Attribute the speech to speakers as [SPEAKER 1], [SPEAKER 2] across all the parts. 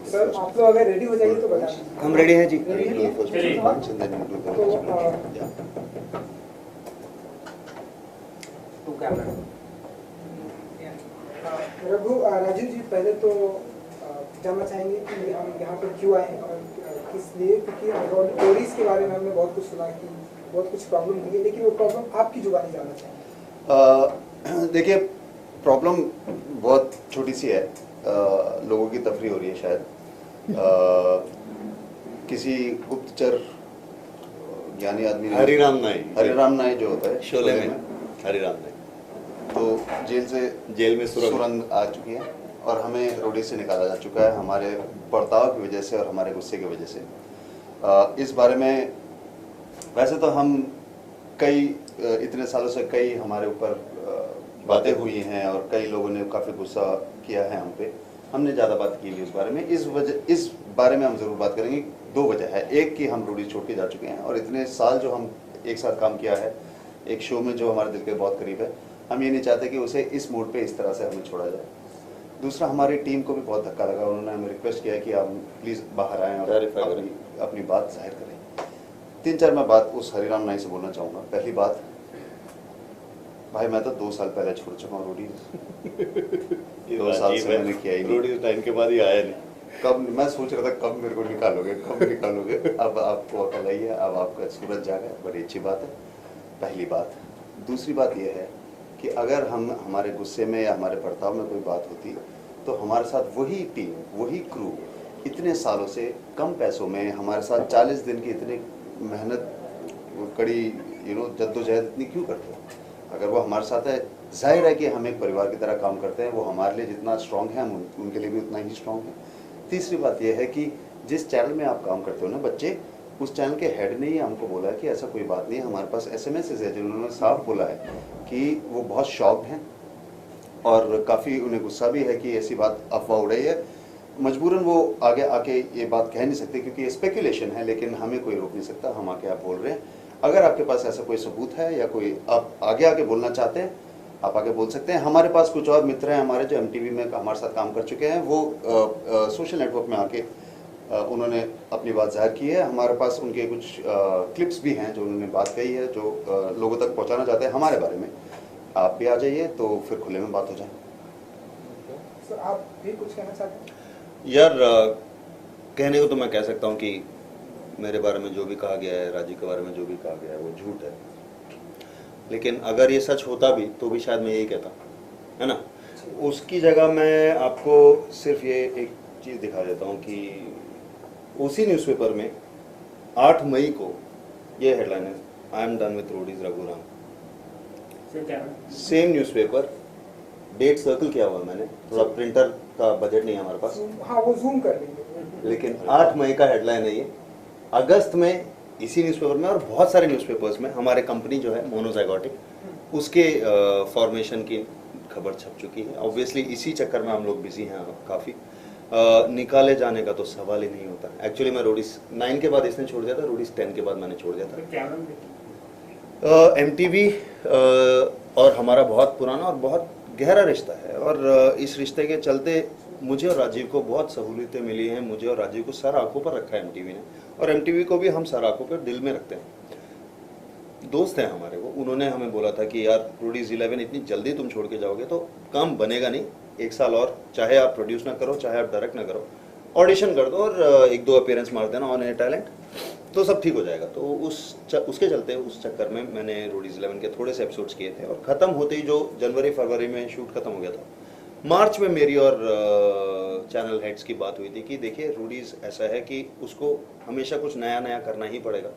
[SPEAKER 1] Sir आप लोग अगर रेडी हो जाइए तो बता दीजिए।
[SPEAKER 2] हम रेडी हैं जी।
[SPEAKER 1] रघु राजीव जी, पहले तो जानना चाहेंगे कि हम यहाँ पर क्यों आए हैं और किस लिए, क्योंकि रोडीज के बारे में हमने बहुत कुछ सुना कि बहुत कुछ प्रॉब्लम हुई है, लेकिन वो प्रॉब्लम आपकी जुबानी जानना चाहेंगे।
[SPEAKER 3] देखिए, प्रॉब्लम बहुत छोटी सी है, लोगों की तफरी हो रही है शायद। किसी गुप्तचर ज्ञानी आदमी ने, हरिराम नाई जो होता है
[SPEAKER 2] शोले में, हरिराम नाई
[SPEAKER 3] तो जेल में सुरंग आ चुकी है और हमें रोडी से निकाला जा चुका है हमारे बर्ताव की वजह से और हमारे गुस्से की वजह से। इस बारे में वैसे तो हम कई इतने सालों से कई हमारे ऊपर बातें हुई हैं और कई लोगों ने काफ़ी गुस्सा किया है हम पे। हमने ज़्यादा बात की नहीं उस बारे में। इस बारे में हम ज़रूर बात करेंगे। दो वजह है, एक कि हम रोडी छोड़ के जा चुके हैं और इतने साल जो हम एक साथ काम किया है एक शो में जो हमारे दिल के बहुत करीब है, हम ये नहीं चाहते कि उसे इस मूड पे इस तरह से हमें छोड़ा जाए। दूसरा, हमारी टीम को भी बहुत धक्का लगा। उन्होंने हमें रिक्वेस्ट किया कि आप प्लीज़ बाहर आएँ और अपनी बात जाहिर करें। 3-4 मैं बात उस हरिराम नाई से बोलना चाहूँगा। पहली बात, भाई मैं तो 2 साल पहले छोड़ चुका हूँ रोडीज। 2 साल से मैंने किया ही नहीं।
[SPEAKER 2] रोडीज टाइम के बाद ही आया नहीं।
[SPEAKER 3] कब मैं सोच रहा था कब मेरे को निकालोगे, कब निकालोगे। अब आपको अकल आई है, अब आपका सूरज जागा है, बड़ी अच्छी बात है। पहली बात। दूसरी बात यह है कि अगर हम हमारे गुस्से में या हमारे बर्ताव में कोई बात होती तो हमारे साथ वही टीम, वही क्रू इतने सालों से कम पैसों में हमारे साथ 40 दिन की इतनी मेहनत, कड़ी जद्दोजहद इतनी क्यों करते हैं? अगर वो हमारे साथ है, जाहिर है कि हम एक परिवार की तरह काम करते हैं। वो हमारे लिए जितना स्ट्रॉन्ग है हम उनके लिए भी उतना ही स्ट्रॉन्ग है। तीसरी बात यह है कि जिस चैनल में आप काम करते हो ना बच्चे, उस चैनल के हेड ने ही हमको बोला है कि ऐसा कोई बात नहीं है। हमारे पास SMS है जिन्होंने साफ बोला है कि वो बहुत शॉक्ड हैं और काफ़ी उन्हें गुस्सा भी है कि ऐसी बात अफवाह उड़ रही है। मजबूरन वो आगे आके ये बात कह नहीं सकते क्योंकि ये स्पेकुलेशन है, लेकिन हमें कोई रोक नहीं सकता। हम आके आप बोल रहे हैं। अगर आपके पास ऐसा कोई सबूत है या कोई आप आगे बोलना चाहते हैं, आप आगे बोल सकते हैं। हमारे पास कुछ और मित्र हैं हमारे जो MTV में हमारे साथ काम कर चुके हैं। वो सोशल नेटवर्क में आके उन्होंने अपनी बात जाहिर की है। हमारे पास उनके कुछ क्लिप्स भी हैं जो उन्होंने बात कही है, जो लोगों तक पहुंचाना चाहते हैं हमारे बारे में। आप भी आ जाइए तो फिर खुले में बात हो जाए।
[SPEAKER 1] सर आप भी कुछ कहना चाहते हैं?
[SPEAKER 2] यार, कहने को तो मैं कह सकता हूँ कि मेरे बारे में जो भी कहा गया है, राजीव के बारे में जो भी कहा गया है, वो झूठ है। लेकिन अगर ये सच होता भी तो भी शायद मैं यही कहता, है ना। उसकी जगह मैं आपको सिर्फ ये एक चीज़ दिखा देता हूँ कि उसी न्यूज़पेपर में 8 मई को ये हेडलाइन है, I am done with Roadies Raghuram. Same newspaper, date circle किया हुआ मैंने, थोड़ा प्रिंटर का बजट नहीं है हमारे पास।
[SPEAKER 1] हाँ, वो जूम कर लेंगे।
[SPEAKER 2] लेकिन 8 मई का हेडलाइन है ये। अगस्त में इसी न्यूज़पेपर में और बहुत सारे न्यूज़पेपर्स में हमारे कंपनी जो है मोनोजाइगोटिक, उसके फॉर्मेशन की खबर छप चुकी है। ऑब्वियसली इसी चक्कर में हम लोग बिजी हैं काफ़ी। निकाले जाने का तो सवाल ही नहीं होता। एक्चुअली मैं रोडीज 9 के बाद इसने छोड़ दिया था, रोडीज 10 के बाद मैंने छोड़ दिया था। MTV और हमारा बहुत पुराना और बहुत गहरा रिश्ता है और इस रिश्ते के चलते मुझे और राजीव को बहुत सहूलियतें मिली हैं। मुझे और राजीव को सर आंखों पर रखा है MTV ने, और MTV को भी हम सर आंखों पर दिल में रखते हैं। दोस्त हैं हमारे वो। उन्होंने हमें बोला था कि यार रोडीज 11 इतनी जल्दी तुम छोड़ के जाओगे तो काम बनेगा नहीं, 1 साल और, चाहे आप प्रोड्यूस ना करो, चाहे आप डायरेक्ट ना करो, ऑडिशन कर दो और 1-2 अपीयरेंस मार देना ऑन एयर टैलेंट, तो सब ठीक हो जाएगा। तो उसके चलते उस चक्कर में मैंने रोडीज 11 के थोड़े से एपिसोड्स किए थे और ख़त्म होते ही जो जनवरी-फरवरी में शूट खत्म हो गया था, मार्च में मेरी और चैनल हेड्स की बात हुई थी कि देखिए रोडीज ऐसा है कि उसको हमेशा कुछ नया नया करना ही पड़ेगा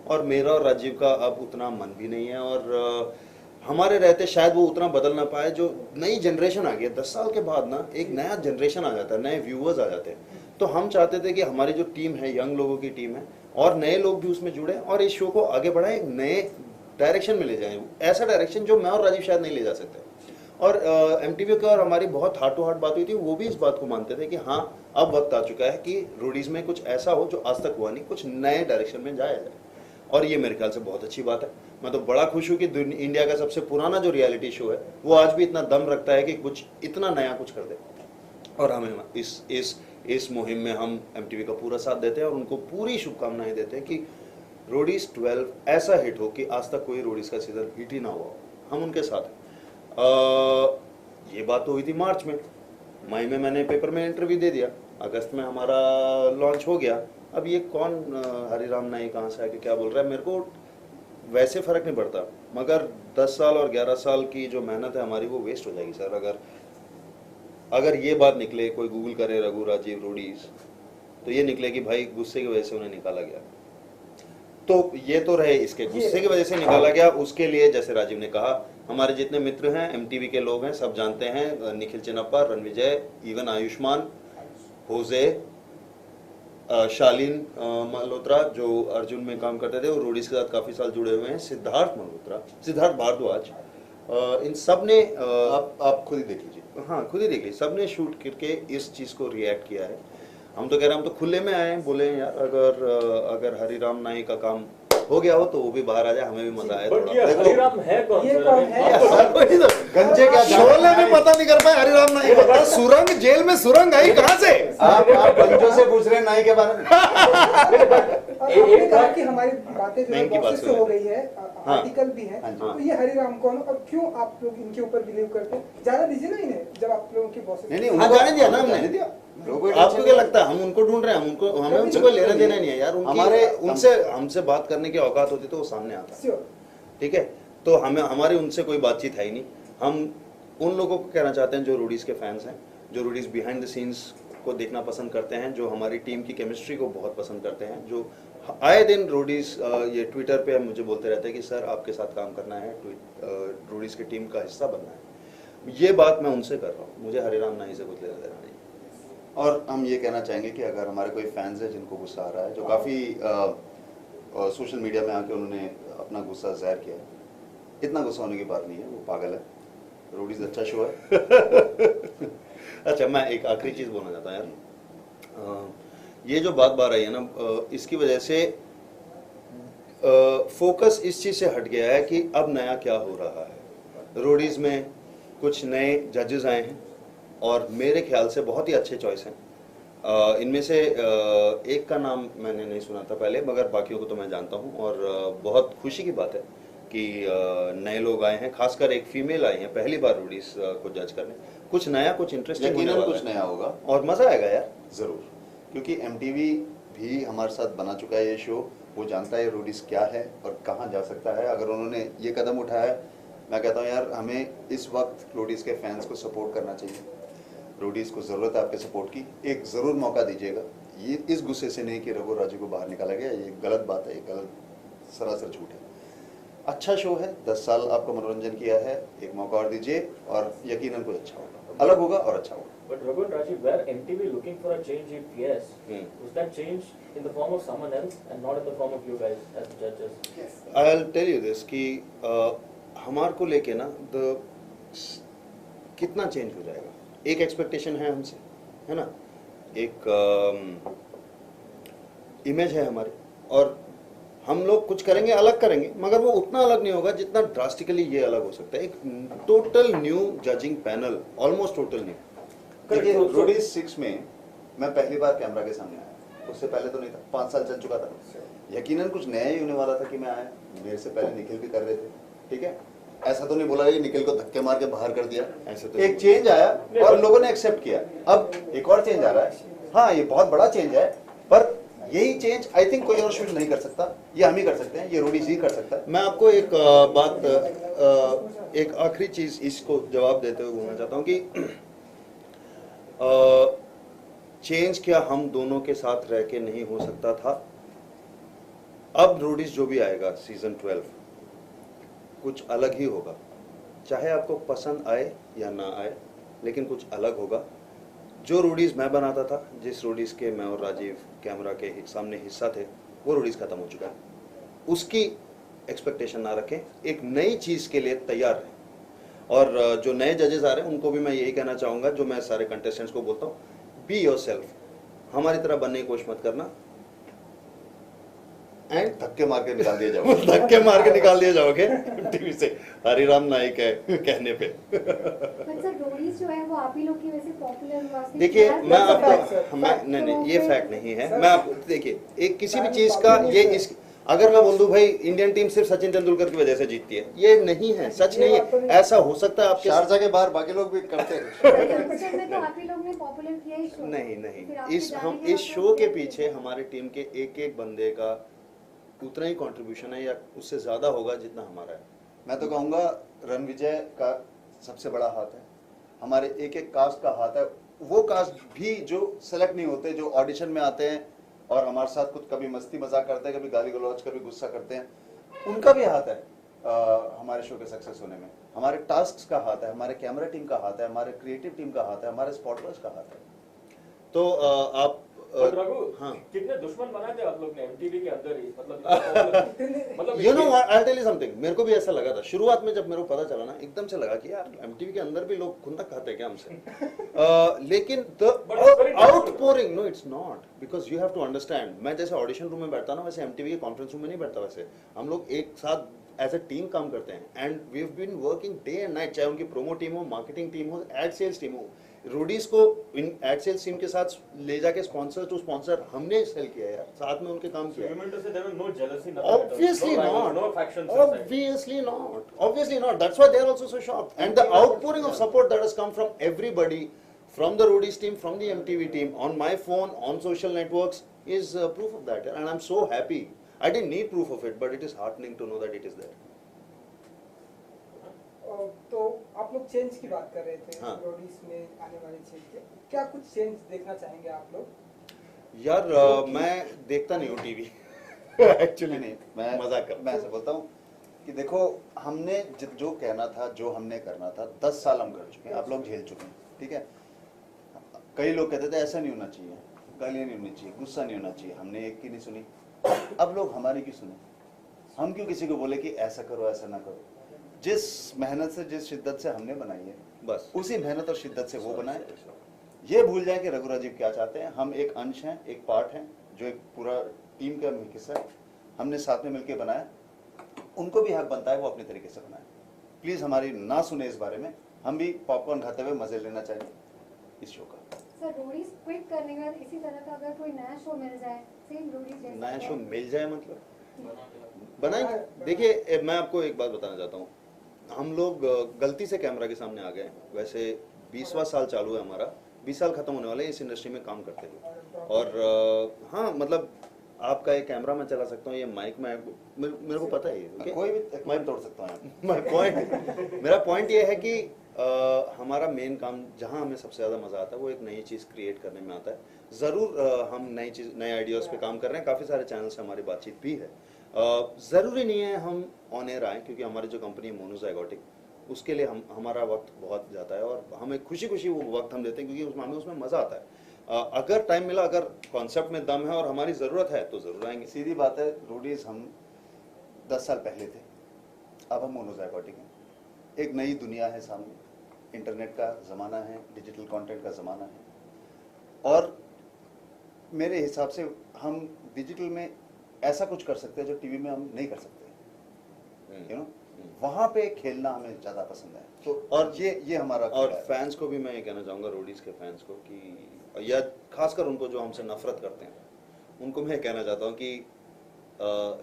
[SPEAKER 2] और मेरा और राजीव का अब उतना मन भी नहीं है और हमारे रहते शायद वो उतना बदल ना पाए। जो नई जनरेशन आ गई है 10 साल के बाद ना, एक नया जनरेशन आ जाता है, नए व्यूअर्स आ जाते हैं। तो हम चाहते थे कि हमारी जो टीम है, यंग लोगों की टीम है, और नए लोग भी उसमें जुड़े और इस शो को आगे बढ़ाएं, नए डायरेक्शन में ले जाएं, ऐसा डायरेक्शन जो मैं और राजीव शायद नहीं ले जा सकते। और MTV की और हमारी बहुत हार्ट टू हार्ट बात हुई थी। वो भी इस बात को मानते थे कि हाँ अब वक्त आ चुका है कि रोडीज में कुछ ऐसा हो जो आज तक हुआ नहीं, कुछ नए डायरेक्शन में जाया जाए। और ये मेरे ख्याल से बहुत अच्छी बात है। मैं तो बड़ा खुश हूँ कि इंडिया का सबसे पुराना जो रियलिटी शो है वो आज भी इतना दम रखता है कि कुछ इतना नया कुछ कर दे, और हमें इस मुहिम में हम एमटीवी का पूरा साथ देते हैं और उनको पूरी शुभकामनाएं देते हैं कि रोडीज 12 ऐसा हिट हो कि आज तक कोई रोडीज का सीजन हिट ही ना हुआ हो। हम उनके साथ हैं। ये बात तो हुई थी मार्च में, मई में मैंने पेपर में इंटरव्यू दे दिया, अगस्त में हमारा लॉन्च हो गया। अब ये कौन हरिराम नाई कहाँ से आके क्या बोल रहा है, मेरे को वैसे फर्क नहीं पड़ता, मगर 10 साल और 11 साल की जो मेहनत है हमारी वो वेस्ट हो जाएगी सर। अगर ये बात निकले, कोई गूगल करे रघु राजीव रोडीज, तो ये निकले कि भाई गुस्से की वजह से उन्हें निकाला गया। तो ये तो रहे, इसके गुस्से की वजह से निकाला गया, उसके लिए जैसे राजीव ने कहा हमारे जितने मित्र हैं, एमटीवी के लोग हैं, सब जानते हैं, निखिल चिनप्पा, रणविजय, इवन आयुष्मान, होजे, शालीन मल्होत्रा जो अर्जुन में काम करते थे, वो रोडीज के साथ काफी साल जुड़े हुए हैं, सिद्धार्थ मल्होत्रा, सिद्धार्थ भारद्वाज, इन सब ने
[SPEAKER 3] आप खुद ही देख लीजिए।
[SPEAKER 2] हाँ खुद ही देख ली, सब ने शूट करके इस चीज को रिएक्ट किया है। हम तो कह रहे हैं, हम तो खुले में आए हैं, बोले यार अगर हरिराम नाई का काम हो गया हो तो वो भी बाहर आ जाए, हमें भी मजा आए थोड़ा।
[SPEAKER 4] देखो हरिराम है कौन?
[SPEAKER 1] ये कौन है?
[SPEAKER 3] गंजे क्या
[SPEAKER 2] शोले में पता नहीं कर पाए हरिराम नाई को। सुरंग, जेल में सुरंग आई कहाँ से?
[SPEAKER 3] आप गंजों से पूछ रहे हैं नाई के बारे में।
[SPEAKER 1] और आपने कहा कि हमारी बातें जो है
[SPEAKER 2] नहीं,
[SPEAKER 1] बॉसेस से हो गई है,
[SPEAKER 2] हाँ।
[SPEAKER 1] आर्टिकल भी है,
[SPEAKER 3] हाँ जी।
[SPEAKER 1] तो ये हरिराम कौन और क्यों आप लोग इनके ऊपर बिलीव करते हैं? ज्यादा दीजिए ना इन्हें, जब आप लोगों की बॉसेस
[SPEAKER 3] नहीं
[SPEAKER 2] हाँ, जाने दिया ना हमने।
[SPEAKER 3] जाने दिया।
[SPEAKER 2] आपको क्या लगता है हम उनको ढूंढ रहे हैं? हमें उनसे कोई लेना देना नहीं है यार। उनसे हमसे बात करने की औकात होती तो वो सामने आता,
[SPEAKER 1] श्योर।
[SPEAKER 2] ठीक है? तो हमारी उनसे कोई बातचीत है ही नहीं। हम उन लोगों को कहना चाहते हैं जो रोडीज के फैंस हैं, जो रोडीज बिहाइंड द सीन्स को देखना पसंद करते हैं, जो हमारी टीम की केमिस्ट्री को बहुत पसंद करते हैं, जो आए दिन रोडीज ये ट्विटर पे मुझे बोलते रहते हैं कि सर आपके साथ काम करना है, रोडीज की टीम का हिस्सा बनना है। ये बात मैं उनसे कर रहा हूँ, मुझे हरिराम नाई से कुछ लेना देना नहीं।
[SPEAKER 3] और हम ये कहना चाहेंगे कि अगर हमारे कोई फैंस है जिनको गुस्सा आ रहा है, जो काफ़ी सोशल मीडिया में आके उन्होंने अपना गुस्सा जाहिर किया है, इतना गुस्सा होने की बात नहीं है, वो पागल है। रोडीज अच्छा शो है।
[SPEAKER 2] अच्छा, मैं एक आखिरी चीज़ बोलना चाहता हूँ यार। ये जो बात बार आई है ना, इसकी वजह से फोकस इस चीज़ से हट गया है कि अब नया क्या हो रहा है। रोडीज में कुछ नए जजेस आए हैं और मेरे ख्याल से बहुत ही अच्छे चॉइस हैं। इनमें से एक का नाम मैंने नहीं सुना था पहले, मगर बाकियों को तो मैं जानता हूँ, और बहुत खुशी की बात है कि नए लोग आए हैं, खासकर एक फीमेल आई है पहली बार रोडीज को जज करने। कुछ नया, कुछ इंटरेस्टिंग,
[SPEAKER 3] यकीनन कुछ नया होगा
[SPEAKER 2] और मज़ा आएगा यार
[SPEAKER 3] ज़रूर, क्योंकि एमटीवी भी हमारे साथ बना चुका है ये शो, वो जानता है रोडीज क्या है और कहाँ जा सकता है। अगर उन्होंने ये कदम उठाया है, मैं कहता हूँ यार हमें इस वक्त रोडीज के फैंस को सपोर्ट करना चाहिए। रोडीज को ज़रूरत है आपके सपोर्ट की, एक ज़रूर मौका दीजिएगा। ये इस गुस्से से नहीं कि रघु राजू को बाहर निकाला गया, ये गलत बात है, ये गलत सरासर झूठ है। अच्छा शो है, 10 साल आपको मनोरंजन किया है, एक मौका और दीजिए और यकीनन कुछ अच्छा होगा, अलग होगा और अच्छा होगा।
[SPEAKER 4] But Raghu and Rajiv, were MTV looking for a change? If yes, was that change in the form of someone else and not in the form of you guys as the judges?
[SPEAKER 2] I'll tell you this कि हमार को लेके ना कितना change हो जाएगा, एक expectation है हमसे, है ना, एक इमेज है हमारी, और हम लोग कुछ करेंगे, अलग करेंगे, मगर वो उतना अलग नहीं होगा जितना ड्रास्टिकली ये अलग हो सकता है। एक total new judging panel, almost total new.
[SPEAKER 3] देखिए रोडीज 6 में मैं पहली बार कैमरा के सामने आया, उससे पहले तो नहीं था, 5 साल चल चुका था। यकीनन कुछ नया ही होने वाला था कि मैं आया, मेरे से पहले निखिल भी कर रहे थे, ठीक है। ऐसा तो नहीं बोला कि निखिल को धक्के मार के बाहर कर दिया,
[SPEAKER 2] ऐसे तो
[SPEAKER 3] एक चेंज आया और लोगों ने एक्सेप्ट किया। अब एक और चेंज आ रहा है, हाँ ये बहुत बड़ा चेंज है, पर यही चेंज आई थिंक कोई और शूट नहीं कर सकता, ये हम ही कर सकते हैं, ये रोडीज ही कर सकता है।
[SPEAKER 2] मैं आपको एक बात, एक आखिरी चीज इसको जवाब देते हुए बोलना चाहता हूँ कि चेंज क्या हम दोनों के साथ रह के नहीं हो सकता था। अब रोडीज जो भी आएगा सीजन 12 कुछ अलग ही होगा, चाहे आपको पसंद आए या ना आए, लेकिन कुछ अलग होगा। जो रोडीज मैं बनाता था, जिस रोडीज के मैं और राजीव कैमरा के सामने हिस्सा थे, वो रोडीज खत्म हो चुका है। उसकी एक्सपेक्टेशन ना रखें, एक नई चीज के लिए तैयार रहें। और जो नए जजेस आ रहे हैं उनको भी मैं यही कहना चाहूँगा, जो मैं सारे कंटेस्टेंट्स को बोलता हूँ, बी योरसेल्फ, हमारी तरह बनने की कोशिश मत करना। एंड
[SPEAKER 3] धक्के मार के निकाल दिया जाओगे।
[SPEAKER 2] धक्के मार के निकाल दिए जाओगे टीवी से, हरिराम नाइक है कहने पे।
[SPEAKER 5] बट सर रोडीज जो है वो आप ही लोग की वजह से पॉपुलर हुआ।
[SPEAKER 2] देखिए मैं
[SPEAKER 1] fact,
[SPEAKER 2] आपको
[SPEAKER 1] sir.
[SPEAKER 2] नहीं ये फैक्ट नहीं है।
[SPEAKER 1] Sir,
[SPEAKER 2] मैं आपको देखिए एक किसी भी चीज का ये इस अगर मैं बोल दूं भाई इंडियन टीम सिर्फ सचिन तेंदुलकर की वजह से जीतती है, ये नहीं है, सच नहीं है। ऐसा हो सकता है आपके
[SPEAKER 3] शारजा के बाहर बाकी लोग भी करते हैं।
[SPEAKER 5] यंगस्टर में तो आप ही लोग ने पॉपुलर किया इस शो।
[SPEAKER 2] नहीं
[SPEAKER 5] फिर
[SPEAKER 2] नहीं
[SPEAKER 5] आपके
[SPEAKER 2] इस
[SPEAKER 5] जाने
[SPEAKER 2] हम
[SPEAKER 5] के
[SPEAKER 2] इस
[SPEAKER 5] बाद
[SPEAKER 2] शो के
[SPEAKER 5] फिर-
[SPEAKER 2] पीछे हमारे टीम के एक एक बंदे का उतना ही कंट्रीब्यूशन है या उससे ज्यादा होगा जितना हमारा है।
[SPEAKER 3] मैं तो कहूँगा रणविजय का सबसे बड़ा हाथ है, हमारे एक एक कास्ट का हाथ है। वो कास्ट भी जो सेलेक्ट नहीं होते, जो ऑडिशन में आते हैं और हमारे साथ कुछ कभी मस्ती मजाक करते हैं, कभी गाली गलौज, कभी गुस्सा करते हैं, उनका भी हाथ है हमारे शो के सक्सेस होने में। हमारे टास्क का हाथ है, हमारे कैमरा टीम का हाथ है, हमारे क्रिएटिव टीम का हाथ है, हमारे स्पॉटवर्स का हाथ है।
[SPEAKER 2] तो आप
[SPEAKER 4] बट रघु,
[SPEAKER 2] हाँ
[SPEAKER 4] कितने दुश्मन बनाए थे आप लोग ने एमटीवी के अंदर ही, मतलब
[SPEAKER 2] you know I tell you something, मेरे को भी ऐसा लगा था शुरुआत में जब मेरे को पता चला ना, एकदम से लगा कि यार एमटीवी के अंदर भी लोग खुंदक खाते हैं क्या हमसे। लेकिन the
[SPEAKER 4] But it's very natural.
[SPEAKER 2] Outpouring, no it's not, because you have to understand, मैं जैसे ऑडिशन रूम में बैठता ना वैसे एमटीवी के कॉन्फ्रेंस रूम में नहीं बैठता। वैसे हम लोग एक साथ एज ए टीम काम करते हैं and we have been working day and night, चाहे उनकी प्रोमो टीम हो, मार्केटिंग टीम हो, एड सेल्स टीम हो। रोडीज को इन एड सेल्स टीम के साथ ले जाके स्पॉन्सर टू स्पॉन्सर हमने सेल किया यार, साथ में उनके काम किया।
[SPEAKER 4] you meant to say there was no jealousy, nothing at all.
[SPEAKER 2] Obviously
[SPEAKER 4] No rivals,
[SPEAKER 2] not.
[SPEAKER 4] no factions inside.
[SPEAKER 2] Obviously not. Obviously not. That's why they are also so shocked. And the outpouring of support that has come from everybody, from the Roadies team, from the MTV team, on my phone, on social networks, is proof of that. And I'm so happy. I didn't need proof of it, but it is heartening to know that it is there.
[SPEAKER 1] तो आप लोग change की बात कर रहे थे,
[SPEAKER 2] हाँ।
[SPEAKER 1] Roadies में आने वाले चेंज के, क्या कुछ चेंज देखना चाहेंगे आप लोग?
[SPEAKER 2] यार मैं देखता नहीं हूँ टीवी एक्चुअली नहीं,
[SPEAKER 3] मैं
[SPEAKER 2] मजाक कर
[SPEAKER 3] मैं ऐसे बोलता हूँ कि देखो हमने जो कहना था, जो हमने करना था, 10 साल हम कर चुके हैं, आप लोग झेल चुके हैं, ठीक है। कई लोग कहते थे ऐसा नहीं होना चाहिए, गालियाँ नहीं होनी चाहिए, गुस्सा नहीं होना चाहिए, हमने एक की नहीं सुनी। अब लोग हमारी क्यों सुने? हम क्यों किसी को बोले कि ऐसा करो ऐसा ना करो? जिस मेहनत से, जिस शिद्दत से हमने बनाई है,
[SPEAKER 2] बस
[SPEAKER 3] उसी मेहनत और शिद्दत से वो बनाए। ये भूल जाए कि रघु राजीव क्या चाहते हैं। हम एक अंश हैं, एक पार्ट हैं, जो एक पूरा टीम का हिस्सा है, हमने साथ में मिलकर बनाया। उनको भी हक बनता है वो अपने तरीके से बनाए। प्लीज हमारी ना सुने इस बारे में, हम भी पॉपकॉर्न खाते हुए मजे लेना चाहिए इस शो का।
[SPEAKER 5] सर रोडीज क्विट करने के बाद इसी तरह का अगर कोई नया शो मिल जाए, सेम रोडीज जैसा,
[SPEAKER 2] नया शो मिल जाए मतलब बनाएंगे। देखिए मैं आपको एक बात बताना चाहता हूँ, हम लोग गलती से कैमरा के सामने आ गए। वैसे 20वां साल चालू है हमारा, 20 साल खत्म होने वाले हैं इस इंडस्ट्री में काम करते हुए। और हाँ मतलब आपका एक कैमरा मैं चला सकता हूँ, ये माइक में मेरे को पता है okay?
[SPEAKER 3] कोई भी मैं तोड़ सकता हूँ।
[SPEAKER 2] मेरा पॉइंट ये है कि हमारा मेन काम जहाँ हमें सबसे ज़्यादा मज़ा आता है वो एक नई चीज़ क्रिएट करने में आता है। ज़रूर हम नए आइडियाज़ पे काम कर रहे हैं, काफ़ी सारे चैनल से हमारी बातचीत भी है। ज़रूरी नहीं है हम ऑन एयर आए, क्योंकि हमारी जो कंपनी है मोनोजाइगोटिक, उसके लिए हमारा वक्त बहुत जाता है और हमें खुशी खुशी वो वक्त हम देते हैं, क्योंकि हमें उसमें मज़ा आता है। अगर टाइम मिला, अगर कॉन्सेप्ट में दम है और हमारी ज़रूरत है तो ज़रूर आएंगे।
[SPEAKER 3] सीधी बात है, रोडीज हम 10 साल पहले थे, अब हम मोनोजाइगोटिक हैं। एक नई दुनिया है सामने, इंटरनेट का ज़माना है, डिजिटल कंटेंट का ज़माना है, और मेरे हिसाब से हम डिजिटल में ऐसा कुछ कर सकते हैं जो टीवी में हम नहीं कर सकते, यू नो। वहाँ पे खेलना हमें ज़्यादा पसंद है। तो और ये हमारा
[SPEAKER 2] और फैंस को भी मैं ये कहना चाहूँगा, रोडीज के फैंस को, कि या खासकर उनको जो हमसे नफरत करते हैं, उनको मैं कहना चाहता हूँ कि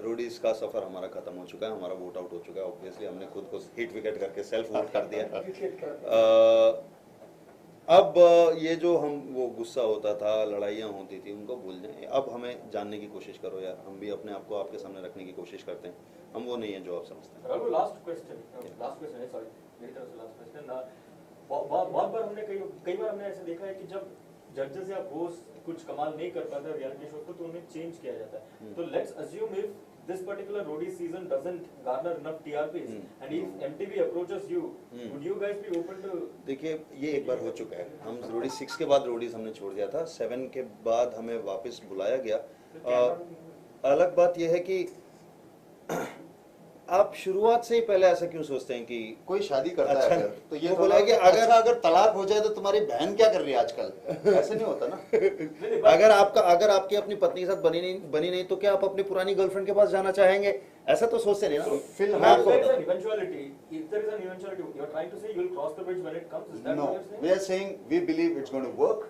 [SPEAKER 2] रोडीज का सफर हमारा खत्म हो चुका है, हमारा वोट आउट हो चुका है। ऑब्वियसली हमने खुद को हिट विकेट करके सेल्फ वोट कर दिया। अब ये जो हम वो गुस्सा होता था, लड़ाइयाँ होती थी, उनको भूल जाएं। अब हमें जानने की कोशिश करो यार, हम भी अपने आप को आपके सामने रखने की कोशिश करते हैं, हम वो नहीं है जो आप समझते हैं।
[SPEAKER 4] रघु, लास्ट क्वेश्चन है, सॉरी मेरी तरफ से लास्ट क्वेश्चन। बहुत बार हमने कई बार हमने ऐसे देखा है कि जब जजेस या होस्ट कुछ कमाल नहीं कर पाते रियलिटी शो को, तो उन्हें चेंज किया जाता है। तो let's assume if this particular Roadies season doesn't garner enough TRPs and if MTV approaches you, would you guys be open to?
[SPEAKER 2] देखिए ये एक बार हो चुका है, हम रोडीज 6 के बाद रोडीज हमने छोड़ दिया था, 7 के बाद हमें वापस बुलाया गया। अलग बात यह है कि आप शुरुआत से ही पहले ऐसा क्यों सोचते हैं कि
[SPEAKER 3] कोई शादी करता
[SPEAKER 2] अच्छा,
[SPEAKER 3] है अगर, तो ये
[SPEAKER 2] वो
[SPEAKER 3] थोड़ा
[SPEAKER 2] बोला कि
[SPEAKER 3] अगर अगर तलाक हो जाए तो तुम्हारी बहन क्या कर रही है आजकल, ऐसे नहीं होता ना।
[SPEAKER 2] अगर आपकी अपनी पत्नी के साथ बनी नहीं तो क्या आप अपनी पुरानी गर्लफ्रेंड के पास जाना चाहेंगे? ऐसा तो सोचते नहीं ना।
[SPEAKER 3] फिलहाल
[SPEAKER 2] मैं आपको
[SPEAKER 4] If there is an eventuality, if there is an eventuality, you are trying to say you will cross the bridge when it comes. Is that
[SPEAKER 3] No,
[SPEAKER 4] what you're saying?
[SPEAKER 3] we are saying we believe it's going to work.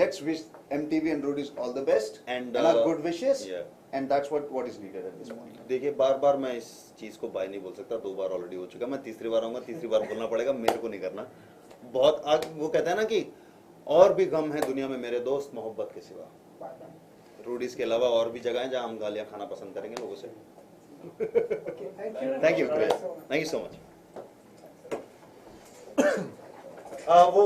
[SPEAKER 3] Let's wish MTV and Rudy's all the best
[SPEAKER 2] And,
[SPEAKER 3] our good wishes.
[SPEAKER 2] yeah.
[SPEAKER 3] And that's what is needed at this point.
[SPEAKER 2] देखिए, बार बार मैं इस चीज को bye नहीं बोल सकता, 2 बार already हो चुका, मैं तीसरी बार आऊंगा, तीसरी बार बोलना पड़ेगा, मेरे को नहीं करना। बहुत वो कहते हैं ना कि और भी गम है दुनिया में मेरे दोस्त मोहब्बत के सिवा। रूडीज के अलावा और भी जगह हैं जहां हम गालियां खाना पसंद करेंगे लोगों से।
[SPEAKER 1] Thank you
[SPEAKER 2] thank you so much.
[SPEAKER 3] वो